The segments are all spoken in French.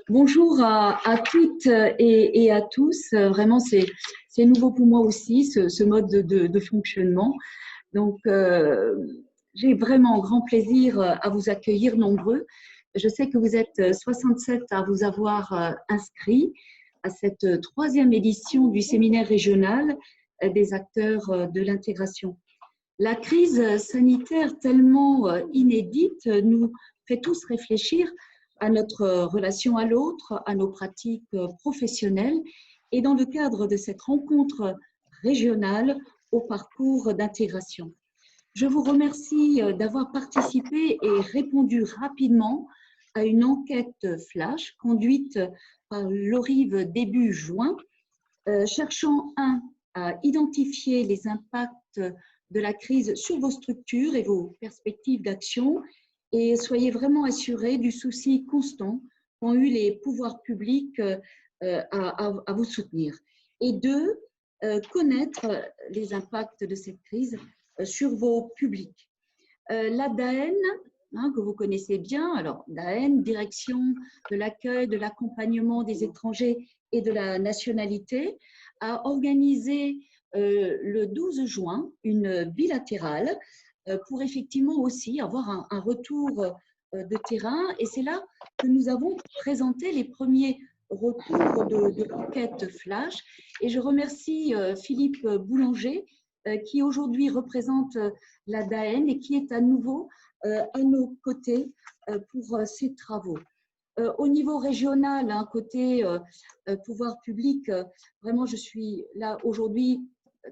Bonjour à toutes et à tous. Vraiment, c'est nouveau pour moi aussi, ce mode de fonctionnement. Donc, j'ai vraiment grand plaisir à vous accueillir nombreux. Je sais que vous êtes 67 à vous avoir inscrits à cette troisième édition du séminaire régional des acteurs de l'intégration. La crise sanitaire tellement inédite nous fait tous réfléchir à notre relation à l'autre, à nos pratiques professionnelles et dans le cadre de cette rencontre régionale au parcours d'intégration. Je vous remercie d'avoir participé et répondu rapidement à une enquête flash conduite par l'ORIV début juin, cherchant à identifier les impacts de la crise sur vos structures et vos perspectives d'action, et soyez vraiment assurés du souci constant qu'ont eu les pouvoirs publics à vous soutenir. Et deux, connaître les impacts de cette crise sur vos publics. La DAN, que vous connaissez bien, alors DAN, Direction de l'accueil, de l'accompagnement des étrangers et de la nationalité, a organisé le 12 juin une bilatérale pour effectivement aussi avoir un retour de terrain. Et c'est là que nous avons présenté les premiers retours de l'enquête flash. Et je remercie Philippe Boulanger qui aujourd'hui représente la DAN et qui est à nouveau à nos côtés pour ces travaux. Au niveau régional, côté pouvoir public, vraiment je suis là aujourd'hui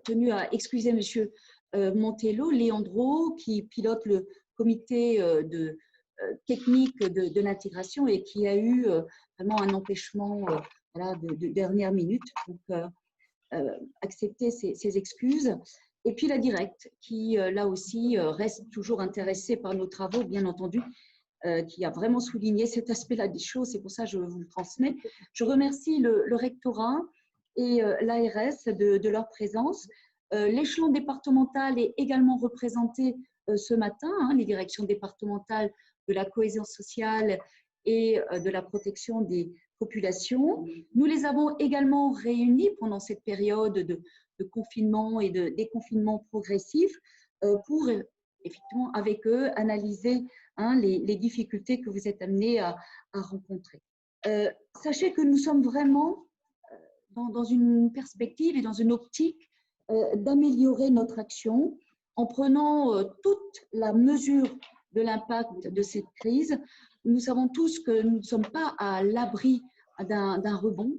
tenue à excuser Monsieur Montello, Leandro, qui pilote le comité technique de l'intégration et qui a eu vraiment un empêchement voilà, de dernière minute. Donc, accepter ces excuses. Et puis la directe, qui là aussi reste toujours intéressée par nos travaux, bien entendu, qui a vraiment souligné cet aspect-là des choses, c'est pour ça que je vous le transmets. Je remercie le rectorat et l'ARS de leur présence. L'échelon départemental est également représenté ce matin, les directions départementales de la cohésion sociale et de la protection des populations. Nous les avons également réunis pendant cette période de confinement et de déconfinement progressif pour effectivement avec eux analyser les difficultés que vous êtes amenés à rencontrer. Sachez que nous sommes vraiment dans une perspective et dans une optique d'améliorer notre action en prenant toute la mesure de l'impact de cette crise. Nous savons tous que nous ne sommes pas à l'abri d'un rebond.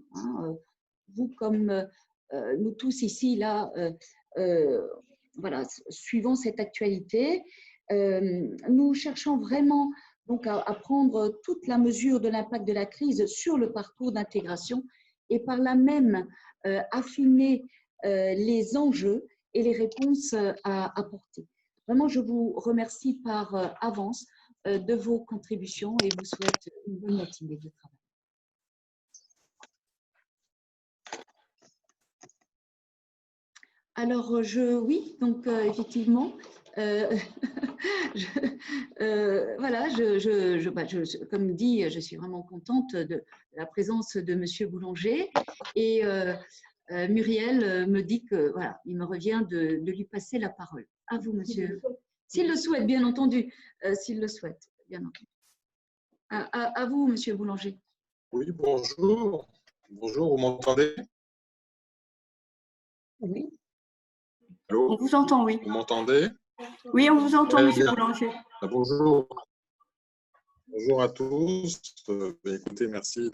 Vous comme nous tous ici, là, voilà, suivons cette actualité. Nous cherchons vraiment donc à prendre toute la mesure de l'impact de la crise sur le parcours d'intégration et par là même affiner les enjeux et les réponses à apporter. Vraiment, je vous remercie par avance de vos contributions et vous souhaite une bonne matinée de travail. Alors, oui, donc effectivement, voilà, comme dit, je suis vraiment contente de la présence de Monsieur Boulanger et Muriel me dit que voilà, il me revient de lui passer la parole. À vous, Monsieur. S'il le souhaite, bien entendu, s'il le souhaite, bien entendu. À vous, Monsieur Boulanger. Oui, bonjour. Bonjour, vous m'entendez? Oui. Allô? On vous entend, oui. Vous m'entendez? Oui, on vous entend, Monsieur Boulanger. Bonjour. Bonjour à tous. Écoutez, merci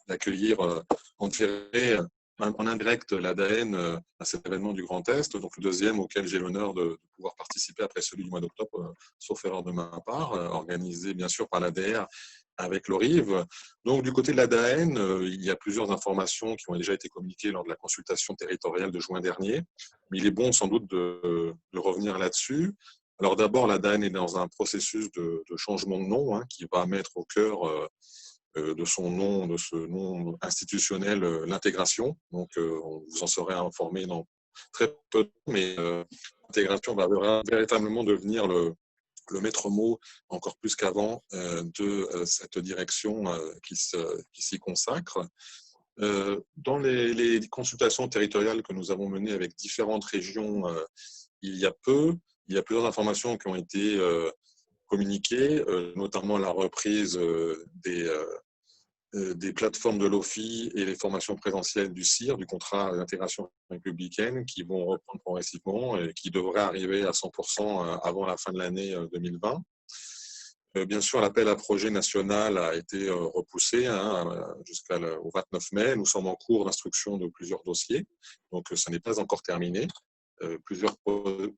d'accueillir en différé, en indirect, l'ADN à cet événement du Grand Est, donc le deuxième auquel j'ai l'honneur de pouvoir participer après celui du mois d'octobre, sauf erreur de ma part, organisé bien sûr par l'ADR avec l'ORIV. Donc du côté de l'ADN, il y a plusieurs informations qui ont déjà été communiquées lors de la consultation territoriale de juin dernier, mais il est bon sans doute de revenir là-dessus. Alors d'abord, l'ADN est dans un processus de changement de nom qui va mettre au cœur de son nom, de ce nom institutionnel, l'intégration. Donc vous en serez informé dans très peu de temps, mais l'intégration va véritablement devenir le maître mot, encore plus qu'avant, de cette direction qui s'y consacre. Dans les consultations territoriales que nous avons menées avec différentes régions il y a plusieurs informations qui ont été communiquées, notamment la reprise des plateformes de l'OFI et les formations présentielles du CIR, du contrat d'intégration républicaine, qui vont reprendre progressivement et qui devraient arriver à 100% avant la fin de l'année 2020. Bien sûr, l'appel à projet national a été repoussé jusqu'au 29 mai. Nous sommes en cours d'instruction de plusieurs dossiers, donc ça n'est pas encore terminé. Plusieurs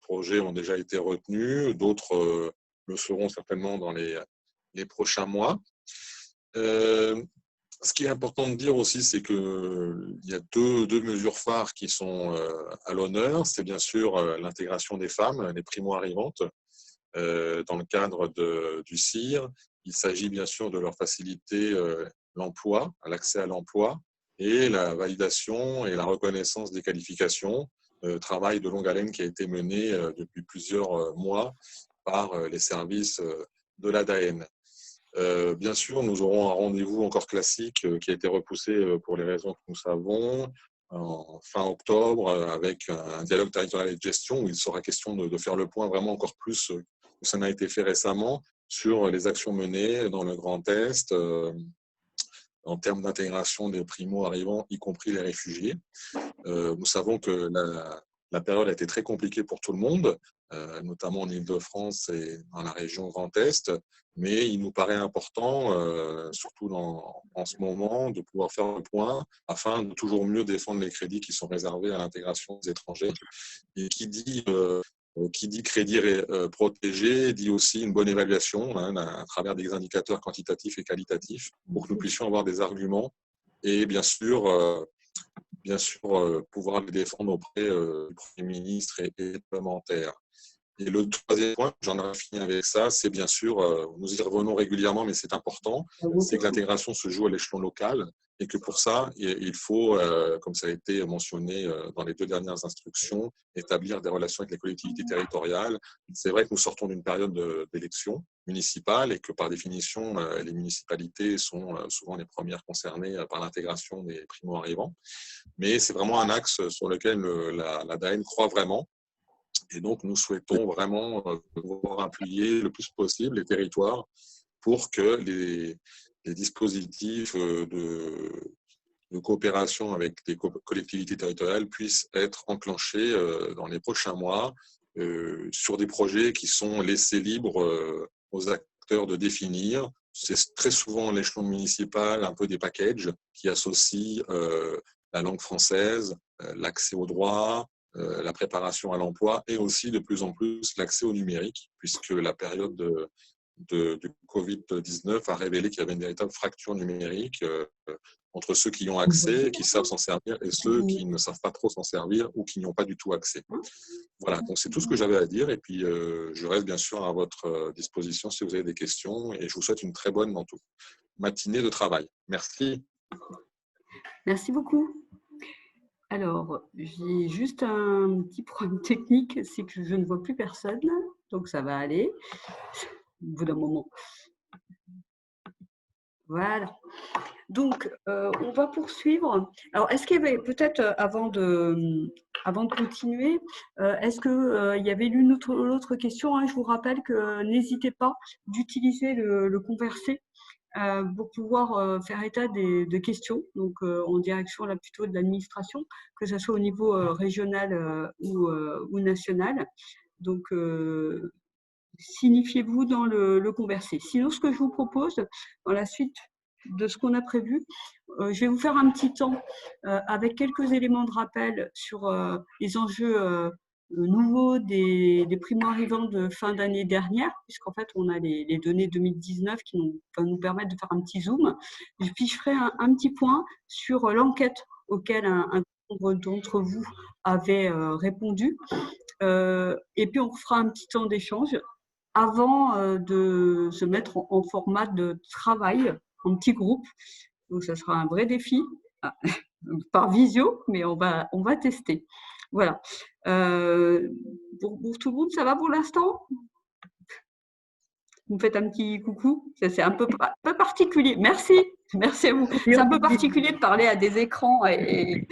projets ont déjà été retenus, d'autres le seront certainement dans les prochains mois. Ce qui est important de dire aussi, c'est qu'il y a deux mesures phares qui sont à l'honneur. C'est bien sûr l'intégration des femmes, les primo-arrivantes, dans le cadre du CIR. Il s'agit bien sûr de leur faciliter l'emploi, l'accès à l'emploi et la validation et la reconnaissance des qualifications. Travail de longue haleine qui a été mené depuis plusieurs mois par les services de l'ADAN. Bien sûr, nous aurons un rendez-vous encore classique qui a été repoussé pour les raisons que nous savons en fin octobre avec un dialogue territorial et de gestion où il sera question de faire le point vraiment encore plus que ça n'a été fait récemment sur les actions menées dans le Grand Est en termes d'intégration des primo-arrivants, y compris les réfugiés. Nous savons que la période a été très compliquée pour tout le monde, notamment en Île-de-France et dans la région Grand Est, mais il nous paraît important, surtout en ce moment, de pouvoir faire le point afin de toujours mieux défendre les crédits qui sont réservés à l'intégration des étrangers. Et qui dit crédit protégé dit aussi une bonne évaluation à travers des indicateurs quantitatifs et qualitatifs pour que nous puissions avoir des arguments et bien sûr pouvoir les défendre auprès du Premier ministre et des parlementaires. Et le troisième point, j'en ai fini avec ça, c'est bien sûr, nous y revenons régulièrement, mais c'est important, c'est que l'intégration se joue à l'échelon local et que pour ça, il faut, comme ça a été mentionné dans les 2 dernières instructions, établir des relations avec les collectivités territoriales. C'est vrai que nous sortons d'une période d'élections municipales et que par définition, les municipalités sont souvent les premières concernées par l'intégration des primo-arrivants. Mais c'est vraiment un axe sur lequel l'ADAN croit vraiment. Et donc, nous souhaitons vraiment pouvoir appuyer le plus possible les territoires pour que les dispositifs de coopération avec les collectivités territoriales puissent être enclenchés dans les prochains mois sur des projets qui sont laissés libres aux acteurs de définir. C'est très souvent l'échelon municipal, un peu des packages qui associent la langue française, l'accès au droit, la préparation à l'emploi et aussi de plus en plus l'accès au numérique, puisque la période du Covid-19 a révélé qu'il y avait une véritable fracture numérique entre ceux qui y ont accès, qui savent s'en servir, et ceux qui ne savent pas trop s'en servir ou qui n'y ont pas du tout accès. Voilà, donc c'est tout ce que j'avais à dire et puis je reste bien sûr à votre disposition si vous avez des questions et je vous souhaite une très bonne matinée de travail. Merci. Merci beaucoup. Alors, j'ai juste un petit problème technique, c'est que je ne vois plus personne, donc ça va aller au bout d'un moment. Voilà. Donc, on va poursuivre. Alors, est-ce qu'il y avait peut-être, avant de continuer, est-ce qu'il y avait l'une ou l'autre question Je vous rappelle que n'hésitez pas d'utiliser le conversé pour pouvoir faire état de questions, donc en direction là plutôt de l'administration, que ce soit au niveau régional ou national. Donc, signifiez-vous dans le conversé. Sinon, ce que je vous propose, dans la suite de ce qu'on a prévu, je vais vous faire un petit temps avec quelques éléments de rappel sur les enjeux nouveaux des primo-arrivants de fin d'année dernière, puisqu'en fait, on a les données 2019 qui vont nous permettre de faire un petit zoom. Et puis, je ferai un petit point sur l'enquête auquel un nombre d'entre vous avez répondu. Et puis, on fera un petit temps d'échange avant de se mettre en format de travail en petit groupe. Donc, ça sera un vrai défi par visio, mais on va tester. Voilà. Pour tout le monde, ça va pour l'instant? Vous me faites un petit coucou. Ça, c'est un peu particulier. Merci. Merci à vous. C'est un peu particulier de parler à des écrans et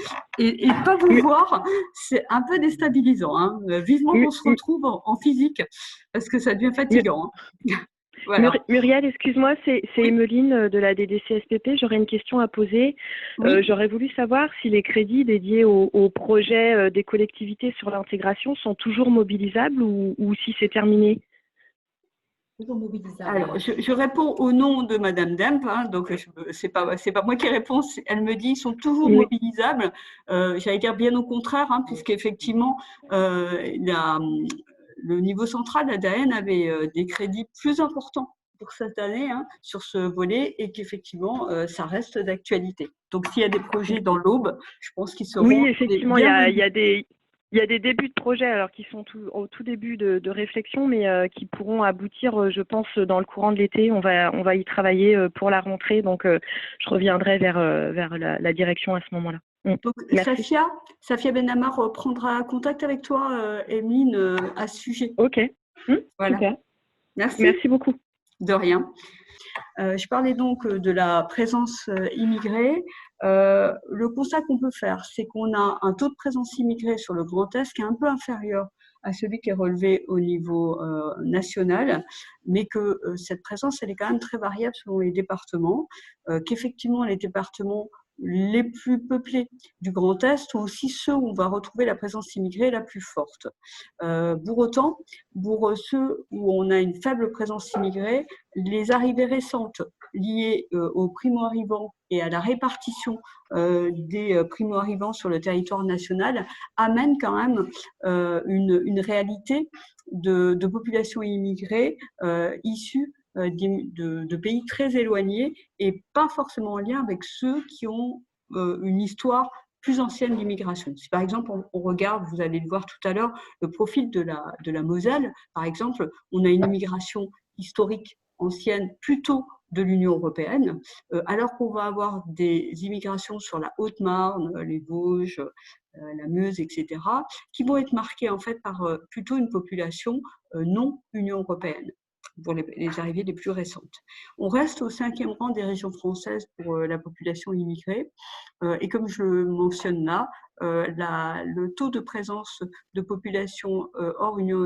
pas vous voir. C'est un peu déstabilisant. Hein. Vivement qu'on se retrouve en physique parce que ça devient fatigant. Hein. Voilà. Muriel, excuse-moi, c'est Emeline de la DDCSPP. J'aurais une question à poser. Oui. J'aurais voulu savoir si les crédits dédiés au projet des collectivités sur l'intégration sont toujours mobilisables ou si c'est terminé. Alors, je réponds au nom de Madame Demp, hein, donc c'est pas moi qui réponds. Elle me dit ils sont toujours mobilisables. J'allais dire bien au contraire, hein, puisqu'effectivement le niveau central, la DAN, avait des crédits plus importants pour cette année hein, sur ce volet et qu'effectivement, ça reste d'actualité. Donc, s'il y a des projets dans l'Aube, je pense qu'ils seront… Oui, effectivement, il y a des débuts de projets alors qui sont au tout début de réflexion, mais qui pourront aboutir, je pense, dans le courant de l'été. On va y travailler pour la rentrée, donc je reviendrai vers la direction à ce moment-là. Donc, Safia Benamar prendra contact avec toi, Emeline, à ce sujet. Ok. Voilà. Super. Merci. Merci beaucoup. De rien. Je parlais donc de la présence immigrée. Le constat qu'on peut faire, c'est qu'on a un taux de présence immigrée sur le Grand Est qui est un peu inférieur à celui qui est relevé au niveau national, mais que cette présence, elle est quand même très variable selon les départements, qu'effectivement les départements les plus peuplés du Grand Est sont aussi ceux où on va retrouver la présence immigrée la plus forte. Pour autant, pour ceux où on a une faible présence immigrée, les arrivées récentes liées aux primo-arrivants et à la répartition des primo-arrivants sur le territoire national amènent quand même une réalité de population immigrée issue de pays très éloignés et pas forcément en lien avec ceux qui ont une histoire plus ancienne d'immigration. Si par exemple on regarde, vous allez le voir tout à l'heure, le profil de la Moselle, par exemple, on a une immigration historique ancienne plutôt de l'Union européenne, alors qu'on va avoir des immigrations sur la Haute-Marne, les Vosges, la Meuse, etc., qui vont être marquées en fait par plutôt une population non Union européenne, pour les arrivées les plus récentes. On reste au 5e rang des régions françaises pour la population immigrée. Et comme je le mentionne là, le taux de présence de population hors Union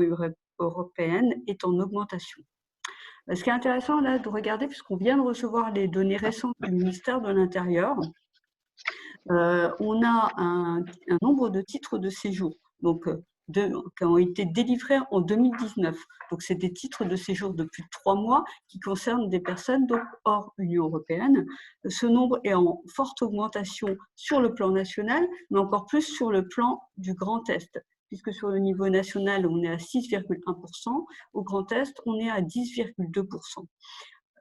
européenne est en augmentation. Ce qui est intéressant là de regarder, puisqu'on vient de recevoir les données récentes du ministère de l'Intérieur, on a un nombre de titres de séjour. Donc, qui ont été délivrés en 2019. Donc, c'est des titres de séjour de plus de 3 mois qui concernent des personnes donc, hors Union européenne. Ce nombre est en forte augmentation sur le plan national, mais encore plus sur le plan du Grand Est, puisque sur le niveau national, on est à 6,1%, au Grand Est, on est à 10,2%.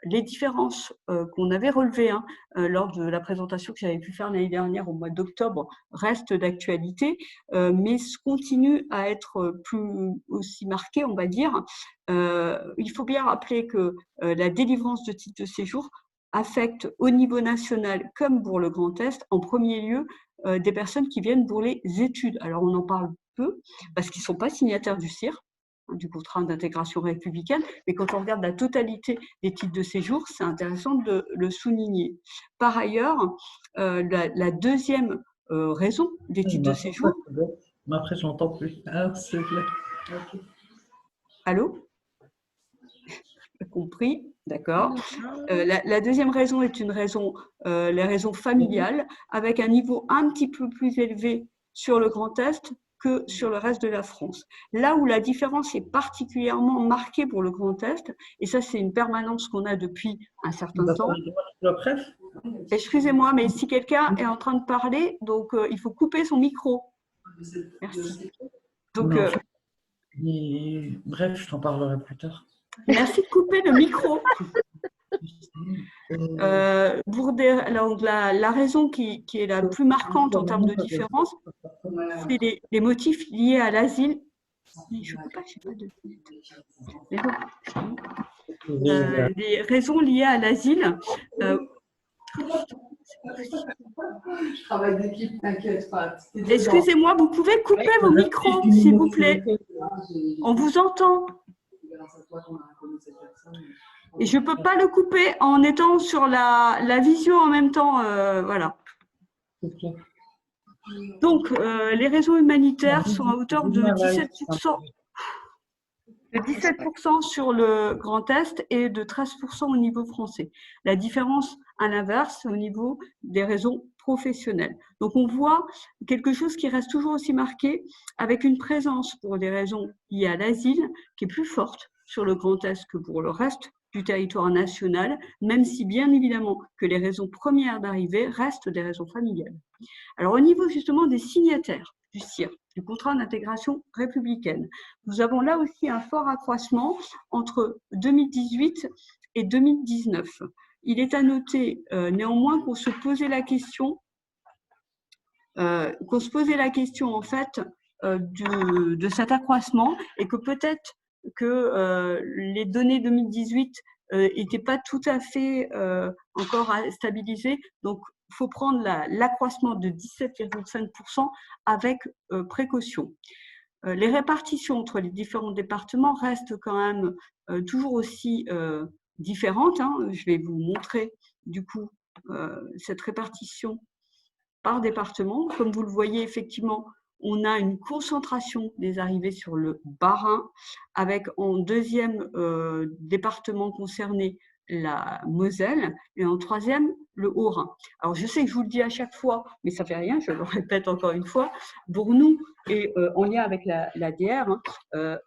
Les différences qu'on avait relevées lors de la présentation que j'avais pu faire l'année dernière au mois d'octobre restent d'actualité, mais continuent à être plus aussi marquées, on va dire. Il faut bien rappeler que la délivrance de titres de séjour affecte au niveau national comme pour le Grand Est, en premier lieu, des personnes qui viennent pour les études. Alors on en parle peu parce qu'ils ne sont pas signataires du CIR, du contrat d'intégration républicaine, mais quand on regarde la totalité des titres de séjour, c'est intéressant de le souligner. Par ailleurs, la deuxième raison des titres de séjour… Après, je n'entends plus. Ah, c'est vrai. Okay. Allô ? Compris, d'accord. La deuxième raison est une raison, la raison familiale, avec un niveau un petit peu plus élevé sur le Grand Est que sur le reste de la France. Là où la différence est particulièrement marquée pour le Grand Est, et ça c'est une permanence qu'on a depuis un certain temps. Excusez-moi, mais si quelqu'un est en train de parler, donc il faut couper son micro. Merci. Donc, bref, je t'en parlerai plus tard. Merci de couper le micro. Alors, la raison qui est la plus marquante en termes de différence, c'est les motifs liés à l'asile. Je ne peux pas, je n'ai pas de… les raisons liées à l'asile. Je travaille d'équipe, t'inquiète pas. Excusez-moi, vous pouvez couper vos micros, s'il vous plaît. On vous entend. grâce à toi qu'on a connu cette personne. Et je ne peux pas le couper en étant sur la visio en même temps. Voilà. Donc, les réseaux humanitaires sont à hauteur de 17% sur le Grand Est et de 13% au niveau français. La différence, à l'inverse, c'est au niveau des réseaux professionnels. Donc, on voit quelque chose qui reste toujours aussi marqué, avec une présence pour des raisons liées à l'asile qui est plus forte sur le Grand Est que pour le reste du territoire national, même si bien évidemment que les raisons premières d'arrivée restent des raisons familiales. Alors, au niveau justement des signataires du CIR, du contrat d'intégration républicaine, nous avons là aussi un fort accroissement entre 2018 et 2019. Il est à noter néanmoins qu'on se posait la question, en fait de cet accroissement et que peut-être que les données 2018 n'étaient pas tout à fait encore stabilisées. Donc, il faut prendre l'accroissement de 17,5% avec précaution. Les répartitions entre les différents départements restent quand même toujours aussi différentes. Je vais vous montrer du coup cette répartition par département. Comme vous le voyez, effectivement, on a une concentration des arrivées sur le Bas-Rhin, avec en deuxième département concerné la Moselle et en troisième le Haut-Rhin. Alors je sais que je vous le dis à chaque fois, mais ça ne fait rien, je le répète encore une fois, pour nous et en lien avec l'ADR,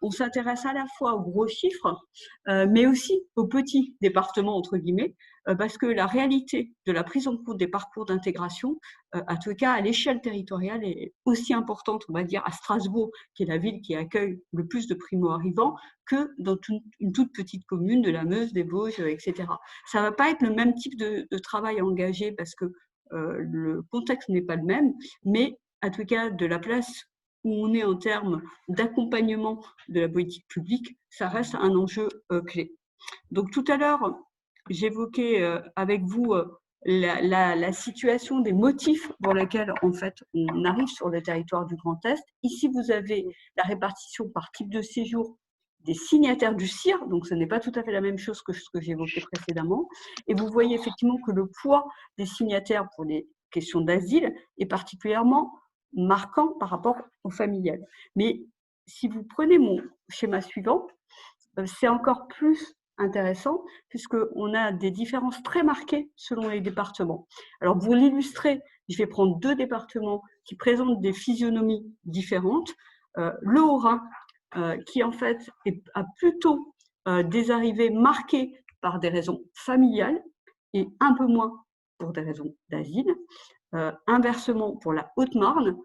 on s'intéresse à la fois aux gros chiffres, mais aussi aux petits départements, entre guillemets, parce que la réalité de la prise en compte des parcours d'intégration, en tout cas à l'échelle territoriale, est aussi importante, on va dire, à Strasbourg, qui est la ville qui accueille le plus de primo-arrivants, que dans une toute petite commune de la Meuse, des Vosges, etc. Ça ne va pas être le même type de travail engagé parce que le contexte n'est pas le même, mais en tout cas, de la place où on est en termes d'accompagnement de la politique publique, ça reste un enjeu clé. Donc tout à l'heure, j'évoquais avec vous la situation des motifs pour lesquels en fait on arrive sur le territoire du Grand Est. Ici, vous avez la répartition par type de séjour des signataires du CIR, donc ce n'est pas tout à fait la même chose que ce que j'évoquais précédemment. Et vous voyez effectivement que le poids des signataires pour les questions d'asile est particulièrement marquant par rapport au familial. Mais si vous prenez mon schéma suivant, c'est encore plus intéressant puisqu'on a des différences très marquées selon les départements. Alors pour l'illustrer, je vais prendre deux départements qui présentent des physionomies différentes. Le Haut-Rhin, qui en fait a plutôt des arrivées marquées par des raisons familiales et un peu moins pour des raisons d'asile. Inversement, pour la Haute-Marne,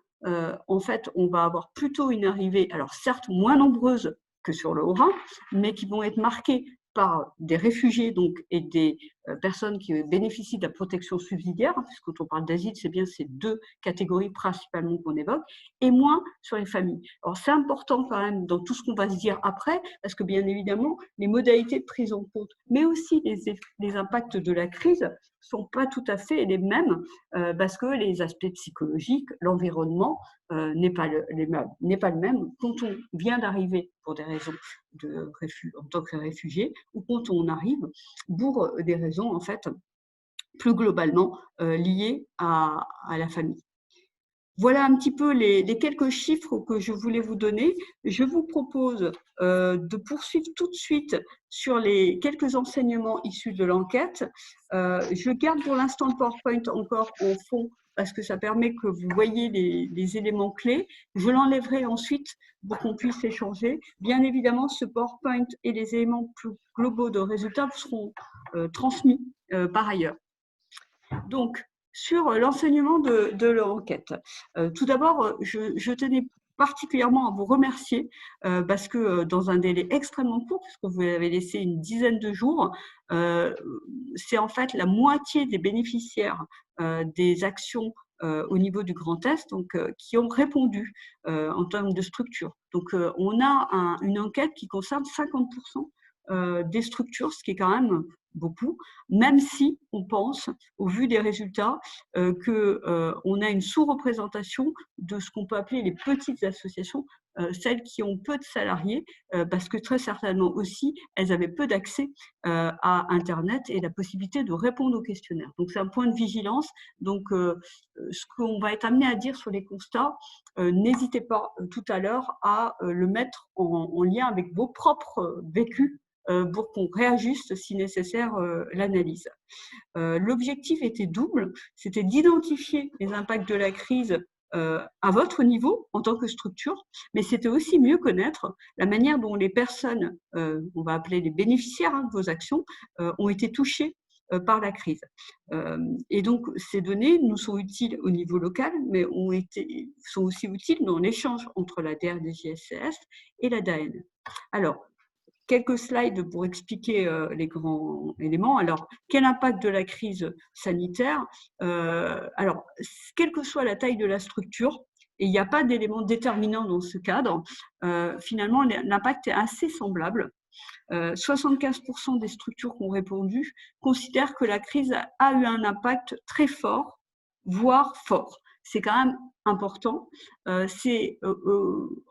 en fait, on va avoir plutôt une arrivée, alors certes moins nombreuse que sur le Haut-Rhin, mais qui vont être marquées par des réfugiés donc, et des personnes qui bénéficient de la protection subsidiaire, puisque quand on parle d'asile, c'est bien ces deux catégories principalement qu'on évoque, et moins sur les familles. Alors c'est important quand même dans tout ce qu'on va se dire après, parce que bien évidemment, les modalités de prise en compte, mais aussi les impacts de la crise ne sont pas tout à fait les mêmes, parce que les aspects psychologiques, l'environnement n'est pas le même quand on vient d'arriver pour des raisons en tant que réfugié, ou quand on arrive pour des raisons en fait plus globalement liées à la famille. Voilà un petit peu les quelques chiffres que je voulais vous donner. Je vous propose de poursuivre tout de suite sur les quelques enseignements issus de l'enquête. Je garde pour l'instant le PowerPoint encore en fond parce que ça permet que vous voyez les éléments clés. Je l'enlèverai ensuite pour qu'on puisse échanger. Bien évidemment, ce PowerPoint et les éléments plus globaux de résultats vous seront transmis par ailleurs. Donc, sur l'enseignement de l'enquête. Tout d'abord, je tenais particulièrement à vous remercier parce que dans un délai extrêmement court, puisque vous avez laissé une dizaine de jours, c'est en fait la moitié des bénéficiaires des actions au niveau du Grand Est donc, qui ont répondu en termes de structure. Donc, on a une enquête qui concerne 50% des structures, ce qui est quand même beaucoup, même si on pense, au vu des résultats, qu'on a une sous-représentation de ce qu'on peut appeler les petites associations, celles qui ont peu de salariés, parce que très certainement aussi, elles avaient peu d'accès à Internet et la possibilité de répondre aux questionnaires. Donc, c'est un point de vigilance. Donc, ce qu'on va être amené à dire sur les constats, n'hésitez pas tout à l'heure à le mettre en lien avec vos propres vécus pour qu'on réajuste, si nécessaire, l'analyse. L'objectif était double, c'était d'identifier les impacts de la crise à votre niveau en tant que structure, mais c'était aussi mieux connaître la manière dont les personnes, on va appeler les bénéficiaires de vos actions, ont été touchées par la crise. Et donc, ces données nous sont utiles au niveau local, mais sont aussi utiles dans l'échange entre la DRDJSCS et la DAN. Alors, quelques slides pour expliquer les grands éléments. Alors, quel impact de la crise sanitaire? Alors, quelle que soit la taille de la structure, et il n'y a pas d'élément déterminant dans ce cadre, finalement, l'impact est assez semblable. 75% des structures qui ont répondu considèrent que la crise a eu un impact très fort, voire fort. C'est quand même important. C'est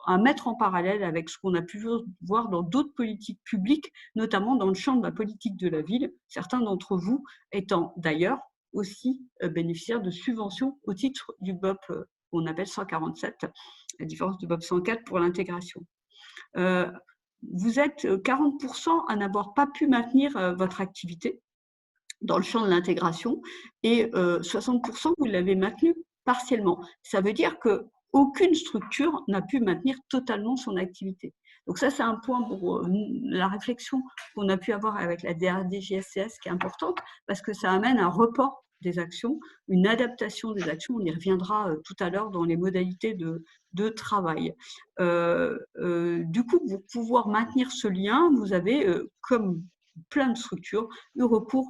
à mettre en parallèle avec ce qu'on a pu voir dans d'autres politiques publiques, notamment dans le champ de la politique de la ville, certains d'entre vous étant d'ailleurs aussi bénéficiaires de subventions au titre du BOP qu'on appelle 147, la différence du BOP 104 pour l'intégration. Vous êtes 40% à n'avoir pas pu maintenir votre activité dans le champ de l'intégration et 60% vous l'avez maintenu partiellement. Ça veut dire qu'aucune structure n'a pu maintenir totalement son activité. Donc ça, c'est un point pour la réflexion qu'on a pu avoir avec la DRDJSCS qui est importante parce que ça amène un report des actions, une adaptation des actions. On y reviendra tout à l'heure dans les modalités de travail. Du coup, pour pouvoir maintenir ce lien, vous avez, comme plein de structures, eu recours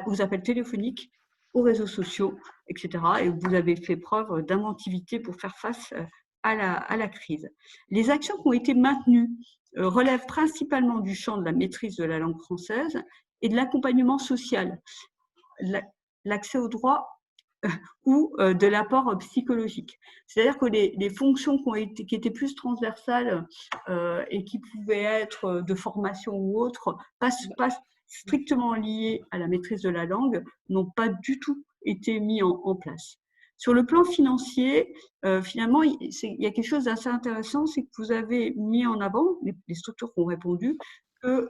aux appels téléphoniques, aux réseaux sociaux, etc. Et vous avez fait preuve d'inventivité pour faire face à la crise. Les actions qui ont été maintenues relèvent principalement du champ de la maîtrise de la langue française et de l'accompagnement social, l'accès au droit ou de l'apport psychologique. C'est-à-dire que les fonctions qui étaient plus transversales et qui pouvaient être de formation ou autre, pas strictement liées à la maîtrise de la langue, n'ont pas du tout été mis en place. Sur le plan financier, finalement, il y a quelque chose d'assez intéressant, c'est que vous avez mis en avant, les structures qui ont répondu, que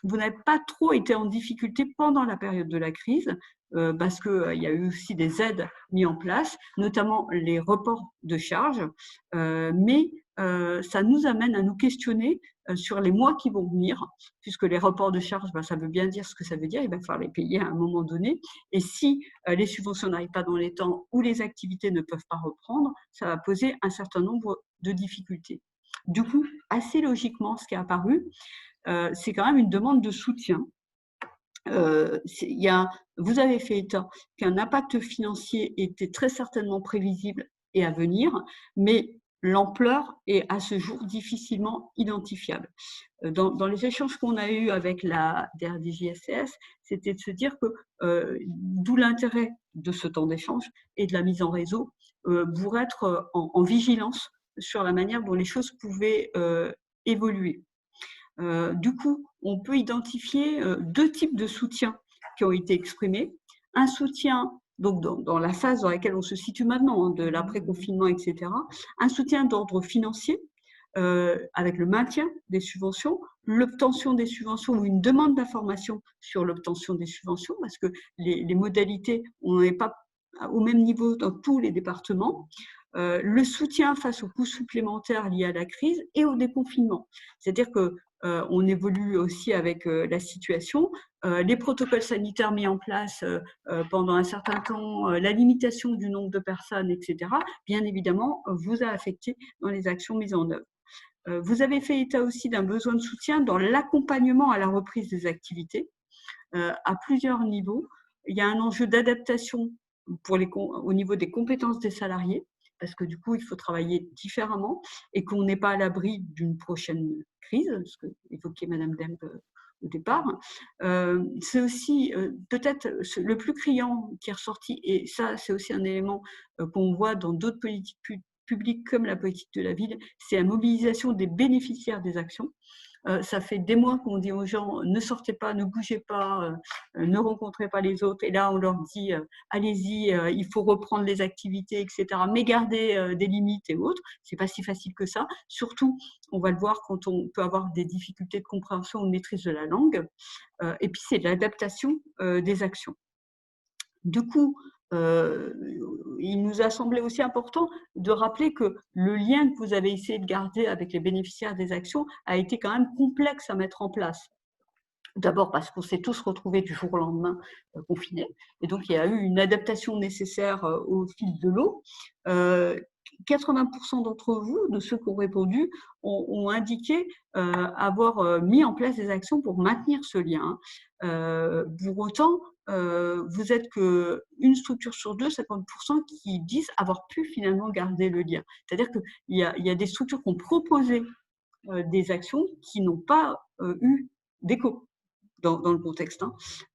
vous n'avez pas trop été en difficulté pendant la période de la crise, parce qu'il y a eu aussi des aides mises en place, notamment les reports de charges, mais ça nous amène à nous questionner sur les mois qui vont venir, puisque les reports de charges, ça veut bien dire ce que ça veut dire, il va falloir les payer à un moment donné, et si les subventions n'arrivent pas dans les temps ou les activités ne peuvent pas reprendre, ça va poser un certain nombre de difficultés. Du coup, assez logiquement, ce qui est apparu, c'est quand même une demande de soutien. Vous avez fait état qu'un impact financier était très certainement prévisible et à venir, mais l'ampleur est à ce jour difficilement identifiable. Dans les échanges qu'on a eus avec la DRDJSCS, c'était de se dire que, d'où l'intérêt de ce temps d'échange et de la mise en réseau, pour être en vigilance sur la manière dont les choses pouvaient évoluer. Du coup, on peut identifier deux types de soutien qui ont été exprimés. Un soutien, donc dans la phase dans laquelle on se situe maintenant, de l'après-confinement, etc. Un soutien d'ordre financier, avec le maintien des subventions, l'obtention des subventions ou une demande d'information sur l'obtention des subventions, parce que les modalités, on n'est pas au même niveau dans tous les départements. Le soutien face aux coûts supplémentaires liés à la crise et au déconfinement. C'est-à-dire que on évolue aussi avec la situation, les protocoles sanitaires mis en place pendant un certain temps, la limitation du nombre de personnes, etc., bien évidemment, vous a affecté dans les actions mises en œuvre. Vous avez fait état aussi d'un besoin de soutien dans l'accompagnement à la reprise des activités à plusieurs niveaux. Il y a un enjeu d'adaptation au niveau des compétences des salariés, parce que du coup, il faut travailler différemment et qu'on n'est pas à l'abri d'une prochaine crise, ce que évoquait Madame Dembe au départ. C'est aussi peut-être le plus criant qui est ressorti, et ça c'est aussi un élément qu'on voit dans d'autres politiques publiques comme la politique de la ville, c'est la mobilisation des bénéficiaires des actions. Ça fait des mois qu'on dit aux gens ne sortez pas, ne bougez pas, ne rencontrez pas les autres. Et là, on leur dit allez-y, il faut reprendre les activités, etc. Mais gardez des limites et autres. C'est pas si facile que ça. Surtout, on va le voir quand on peut avoir des difficultés de compréhension ou de maîtrise de la langue. Et puis, c'est l'adaptation des actions. Du coup, il nous a semblé aussi important de rappeler que le lien que vous avez essayé de garder avec les bénéficiaires des actions a été quand même complexe à mettre en place. D'abord parce qu'on s'est tous retrouvés du jour au lendemain confinés, et donc il y a eu une adaptation nécessaire au fil de l'eau. 80% d'entre vous, de ceux qui ont répondu, ont indiqué avoir mis en place des actions pour maintenir ce lien. Pour autant, vous êtes qu'une structure sur deux, 50%, qui disent avoir pu finalement garder le lien. C'est-à-dire qu'il y a des structures qui ont proposé des actions qui n'ont pas eu d'écho dans le contexte.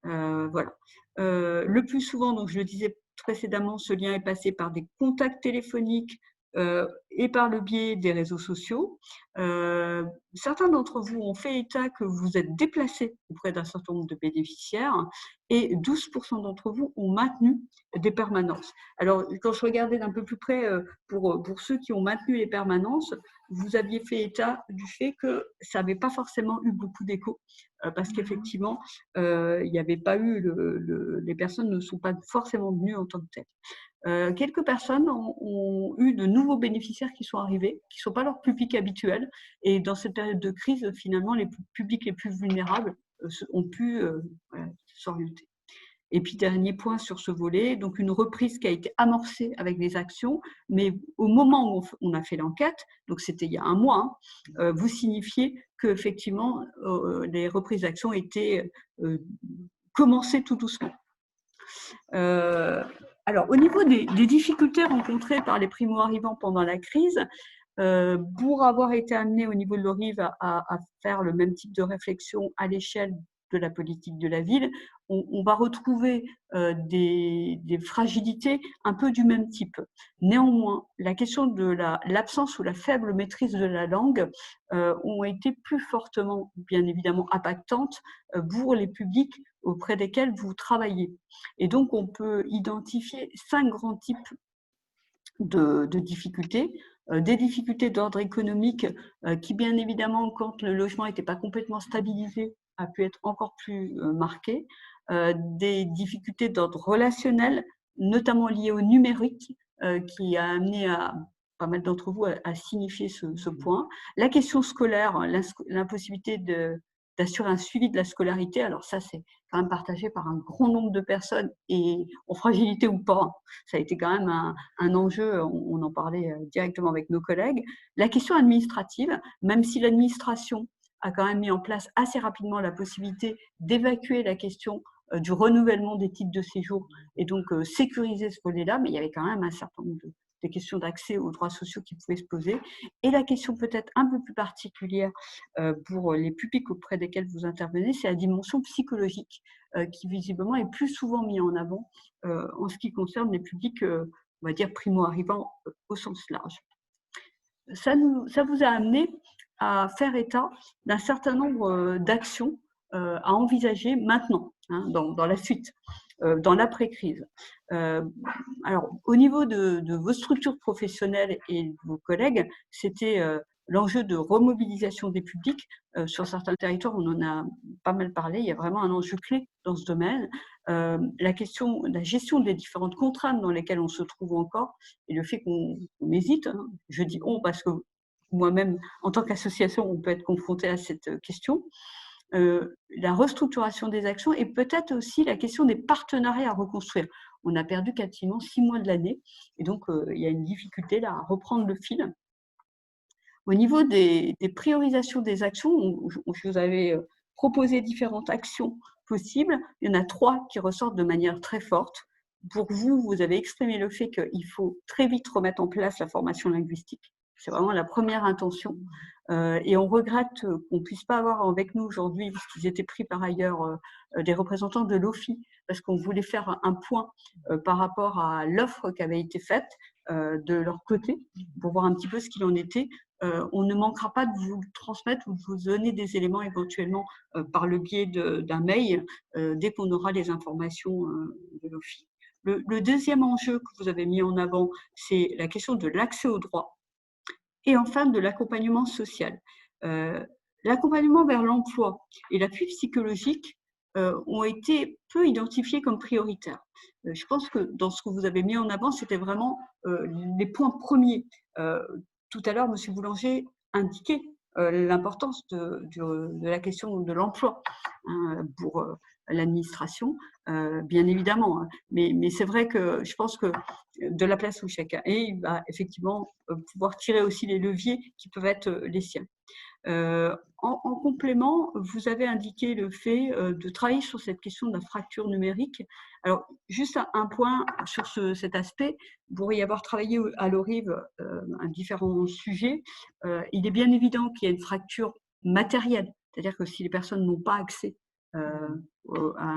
Voilà. Le plus souvent, donc je le disais précédemment, ce lien est passé par des contacts téléphoniques et par le biais des réseaux sociaux. Certains d'entre vous ont fait état que vous êtes déplacés auprès d'un certain nombre de bénéficiaires, et 12% d'entre vous ont maintenu des permanences. Alors, quand je regardais d'un peu plus près pour ceux qui ont maintenu les permanences, vous aviez fait état du fait que ça n'avait pas forcément eu beaucoup d'écho, parce qu'effectivement, il n'y avait pas eu, les personnes ne sont pas forcément venues en tant que telles. Quelques personnes ont eu de nouveaux bénéficiaires qui sont arrivés, qui ne sont pas leur public habituel. Et dans cette période de crise, finalement, les publics les plus vulnérables ont pu s'orienter. Et puis, dernier point sur ce volet, donc une reprise qui a été amorcée avec des actions, mais au moment où on a fait l'enquête, donc c'était il y a un mois, vous signifiez qu'effectivement, les reprises d'actions étaient commencées tout doucement. Alors, au niveau des difficultés rencontrées par les primo-arrivants pendant la crise, pour avoir été amené au niveau de l'ORIV à faire le même type de réflexion à l'échelle de la politique de la ville, on va retrouver des fragilités un peu du même type. Néanmoins, la question de l'absence ou la faible maîtrise de la langue ont été plus fortement, bien évidemment, impactantes pour les publics auprès desquels vous travaillez. Et donc, on peut identifier 5 grands types de difficultés. Des difficultés d'ordre économique qui, bien évidemment, quand le logement n'était pas complètement stabilisé, a pu être encore plus marquées. Des difficultés d'ordre relationnel, notamment liées au numérique, qui a amené pas mal d'entre vous à signifier ce point. La question scolaire, l'impossibilité d'assurer un suivi de la scolarité. Alors ça, c'est quand même partagé par un grand nombre de personnes, et en fragilité ou pas. Ça a été quand même un enjeu, on en parlait directement avec nos collègues. La question administrative, même si l'administration a quand même mis en place assez rapidement la possibilité d'évacuer la question du renouvellement des titres de séjour, et donc sécuriser ce volet-là, mais il y avait quand même un certain nombre des questions d'accès aux droits sociaux qui pouvaient se poser. Et la question peut-être un peu plus particulière pour les publics auprès desquels vous intervenez, c'est la dimension psychologique qui visiblement est plus souvent mise en avant en ce qui concerne les publics, on va dire, primo-arrivants au sens large. Ça vous a amené à faire état d'un certain nombre d'actions à envisager maintenant, dans la suite, dans l'après-crise. Alors, au niveau de vos structures professionnelles et de vos collègues, c'était l'enjeu de remobilisation des publics. Sur certains territoires, on en a pas mal parlé, il y a vraiment un enjeu clé dans ce domaine. La question, la gestion des différentes contraintes dans lesquelles on se trouve encore, et le fait qu'on hésite, je dis on parce que moi-même, en tant qu'association, on peut être confronté à cette question. La restructuration des actions, et peut-être aussi la question des partenariats à reconstruire. On a perdu quasiment 6 mois de l'année, et donc il y a une difficulté là à reprendre le fil. Au niveau des priorisations des actions, je vous avais proposé différentes actions possibles. Il y en a 3 qui ressortent de manière très forte. Pour vous, vous avez exprimé le fait qu'il faut très vite remettre en place la formation linguistique. C'est vraiment la première intention. Et on regrette qu'on ne puisse pas avoir avec nous aujourd'hui, puisqu'ils étaient pris par ailleurs, des représentants de l'OFI, parce qu'on voulait faire un point par rapport à l'offre qui avait été faite de leur côté, pour voir un petit peu ce qu'il en était. On ne manquera pas de vous transmettre ou de vous donner des éléments éventuellement par le biais d'un mail, dès qu'on aura les informations de l'OFI. Le deuxième enjeu que vous avez mis en avant, c'est la question de l'accès aux droits et enfin de l'accompagnement social. L'accompagnement vers l'emploi et l'appui psychologique ont été peu identifiés comme prioritaires. Je pense que dans ce que vous avez mis en avant, c'était vraiment les points premiers. Tout à l'heure, M. Boulanger indiquait l'importance de la question de l'emploi pour l'administration, bien évidemment. Hein. Mais c'est vrai que je pense que de la place où chacun est, il va effectivement pouvoir tirer aussi les leviers qui peuvent être les siens. En complément, vous avez indiqué le fait de travailler sur cette question de la fracture numérique. Alors, juste un point sur cet aspect, pour y avoir travaillé à l'ORIV à différents sujets, il est bien évident qu'il y a une fracture matérielle, c'est-à-dire que si les personnes n'ont pas accès à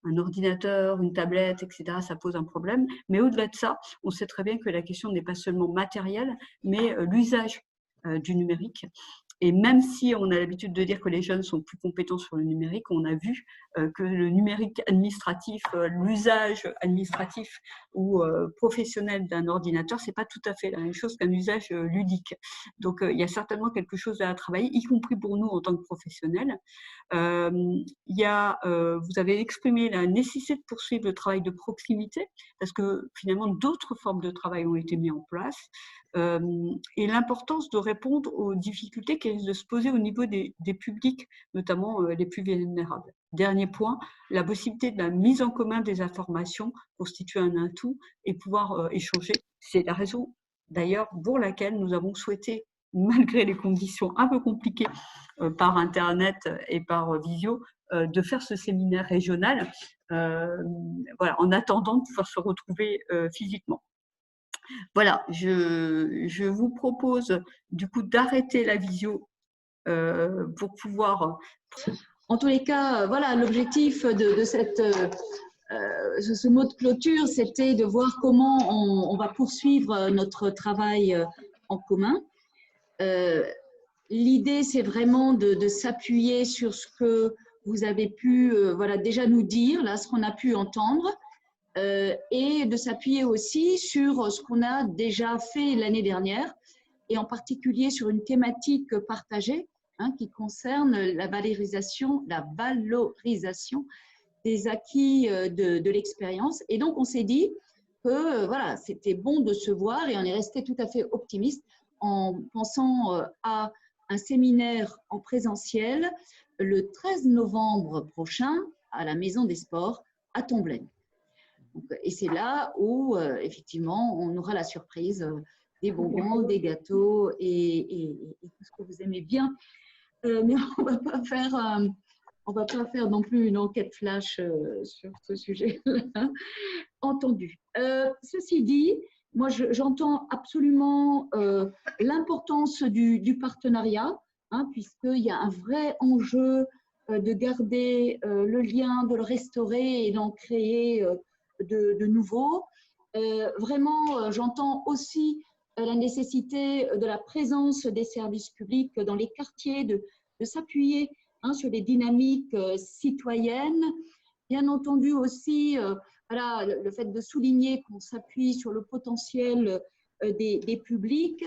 un ordinateur, une tablette, etc., ça pose un problème. Mais au-delà de ça, on sait très bien que la question n'est pas seulement matérielle, mais l'usage du numérique. Et même si on a l'habitude de dire que les jeunes sont plus compétents sur le numérique, on a vu que le numérique administratif, l'usage administratif ou professionnel d'un ordinateur, c'est pas tout à fait la même chose qu'un usage ludique. Donc, il y a certainement quelque chose à travailler, y compris pour nous en tant que professionnels. Vous avez exprimé la nécessité de poursuivre le travail de proximité, parce que finalement, d'autres formes de travail ont été mises en place. Et l'importance de répondre aux difficultés qui risquent de se poser au niveau des publics, notamment les plus vulnérables. Dernier point, la possibilité de la mise en commun des informations constitue un atout et pouvoir échanger. C'est la raison d'ailleurs pour laquelle nous avons souhaité, malgré les conditions un peu compliquées par Internet et par visio, de faire ce séminaire régional voilà, en attendant de pouvoir se retrouver physiquement. Voilà, je vous propose du coup d'arrêter la visio pour pouvoir… En tous les cas, voilà, l'objectif de ce mot de clôture, c'était de voir comment on va poursuivre notre travail en commun. L'idée, c'est vraiment de s'appuyer sur ce que vous avez pu voilà, déjà nous dire, là, ce qu'on a pu entendre. Et de s'appuyer aussi sur ce qu'on a déjà fait l'année dernière, et en particulier sur une thématique partagée qui concerne la valorisation des acquis de l'expérience. Et donc, on s'est dit que voilà, c'était bon de se voir et on est resté tout à fait optimiste en pensant à un séminaire en présentiel le 13 novembre prochain à la Maison des Sports à Tomblaine. Et c'est là où, effectivement, on aura la surprise des bonbons, des gâteaux et tout ce que vous aimez bien. Mais on ne va pas faire non plus une enquête flash sur ce sujet-là. Entendu. Ceci dit, moi, j'entends absolument l'importance du partenariat, puisqu'il y a un vrai enjeu de garder le lien, de le restaurer et d'en créer de nouveau. Vraiment, j'entends aussi la nécessité de la présence des services publics dans les quartiers, de s'appuyer sur les dynamiques citoyennes. Bien entendu aussi, voilà, le fait de souligner qu'on s'appuie sur le potentiel des publics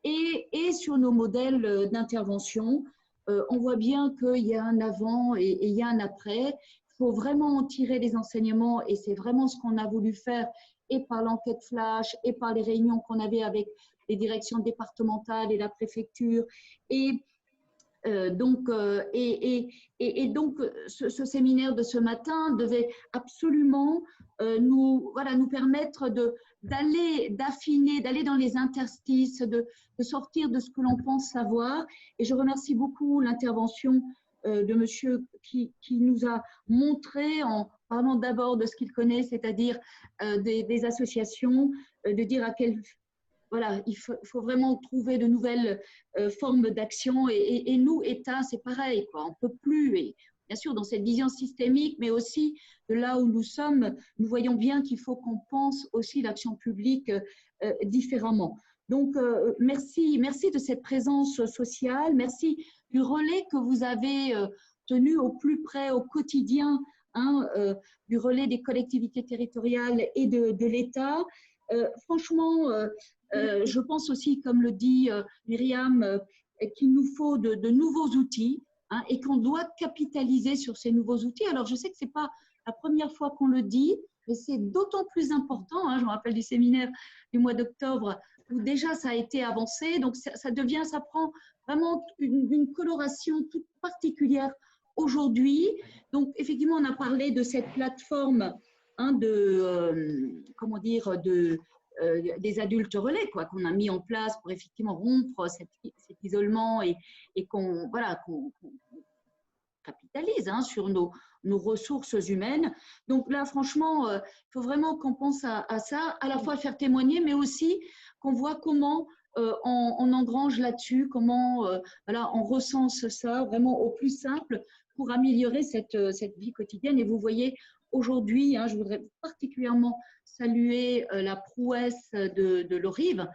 et sur nos modèles d'intervention. On voit bien qu'il y a un avant et il y a un après. Il faut vraiment en tirer les enseignements et c'est vraiment ce qu'on a voulu faire et par l'enquête flash et par les réunions qu'on avait avec les directions départementales et la préfecture. Et donc, ce séminaire de ce matin devait absolument nous permettre d'affiner, d'aller dans les interstices, de sortir de ce que l'on pense savoir. Et je remercie beaucoup l'intervention de monsieur qui nous a montré, en parlant d'abord de ce qu'il connaît, c'est-à-dire des associations, de dire à quel voilà, il faut vraiment trouver de nouvelles formes d'action. Et nous, État, c'est pareil, quoi. On ne peut plus. Et bien sûr, dans cette vision systémique, mais aussi de là où nous sommes, nous voyons bien qu'il faut qu'on pense aussi l'action publique différemment. Donc, merci de cette présence sociale, merci du relais que vous avez tenu au plus près, au quotidien, hein, du relais des collectivités territoriales et de l'État. Franchement, je pense aussi, comme le dit Myriam, qu'il nous faut de nouveaux outils, hein, et qu'on doit capitaliser sur ces nouveaux outils. Alors, je sais que ce n'est pas la première fois qu'on le dit, mais c'est d'autant plus important, hein, je me rappelle du séminaire du mois d'octobre, où déjà ça a été avancé, donc ça prend vraiment une coloration toute particulière aujourd'hui. Donc, effectivement, on a parlé de cette plateforme, hein, comment dire, des adultes relais, quoi, qu'on a mis en place pour effectivement rompre cet isolement et qu'on capitalise, hein, sur nos ressources humaines. Donc là, franchement, il faut vraiment qu'on pense à ça, à la fois faire témoigner, mais aussi qu'on voit comment on engrange là-dessus, comment voilà, on recense ça vraiment au plus simple pour améliorer cette vie quotidienne. Et vous voyez, aujourd'hui, hein, je voudrais particulièrement saluer la prouesse de Lorive,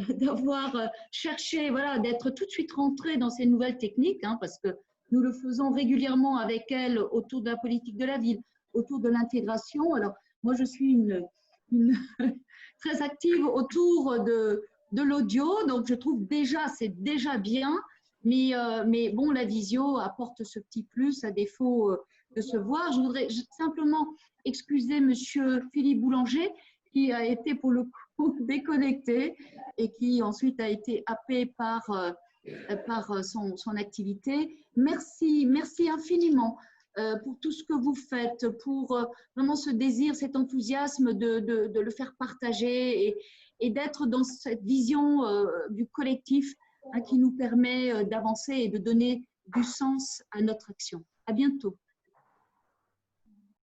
d'avoir cherché, voilà, d'être tout de suite rentrée dans ces nouvelles techniques, hein, parce que nous le faisons régulièrement avec elle autour de la politique de la ville, autour de l'intégration. Alors, moi, je suis une très active autour de l'audio, donc je trouve déjà, c'est déjà bien, mais bon, la visio apporte ce petit plus à défaut de se voir. Je voudrais simplement excuser Monsieur Philippe Boulanger, qui a été pour le coup déconnecté et qui ensuite a été happé par son activité. Merci infiniment pour tout ce que vous faites, pour vraiment ce désir, cet enthousiasme de le faire partager et d'être dans cette vision du collectif, hein, qui nous permet d'avancer et de donner du sens à notre action. À bientôt.